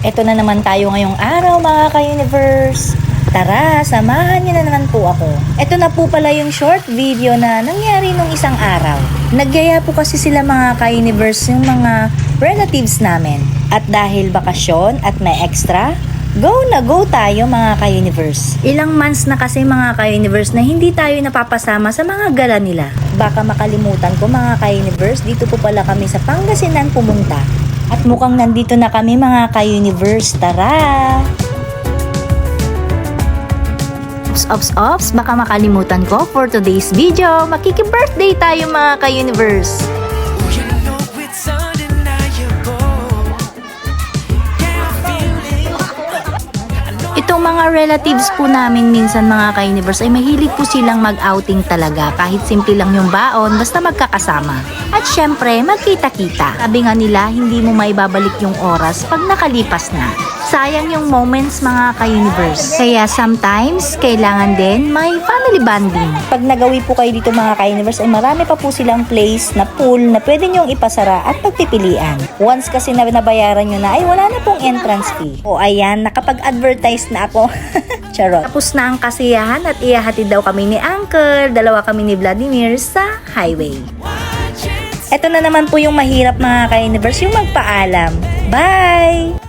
Eto na naman tayo ngayong araw mga ka-universe. Tara, samahan niyo na naman po ako. Eto na po pala yung short video na nangyari nung isang araw. Nagyaya po kasi sila mga ka-universe yung mga relatives namin. At dahil bakasyon at may extra, go na go tayo mga ka-universe. Ilang months na kasi mga ka-universe na hindi tayo napapasama sa mga gala nila. Baka makalimutan ko mga ka-universe, dito po pala kami sa Pangasinan pumunta. At mukhang nandito na kami mga ka-universe, tara! Ops, baka makalimutan ko for today's video. Makiki-birthday tayo mga ka-universe. Itong mga relatives po namin minsan mga ka-universe ay mahilig po silang mag-outing talaga. Kahit simple lang yung baon, basta magkakasama. At syempre, magkita-kita. Sabi nga nila, hindi mo maibabalik yung oras pag nakalipas na. Sayang yung moments mga ka-universe. Kaya sometimes, kailangan din may family bonding. Pag nagawi po kayo dito mga ka-universe, ay marami pa po silang place na pool na pwede nyong ipasara at pagpipilian. Once kasi na nabayaran nyo na, ay wala na pong entrance fee. O ayan, nakapag-advertise na ako. Charot. Tapos na ang kasiyahan at ihahatid daw kami ni Uncle, dalawa kami ni Vladimir sa highway. Ito na naman po yung mahirap mga ka-universe, yung magpaalam. Bye!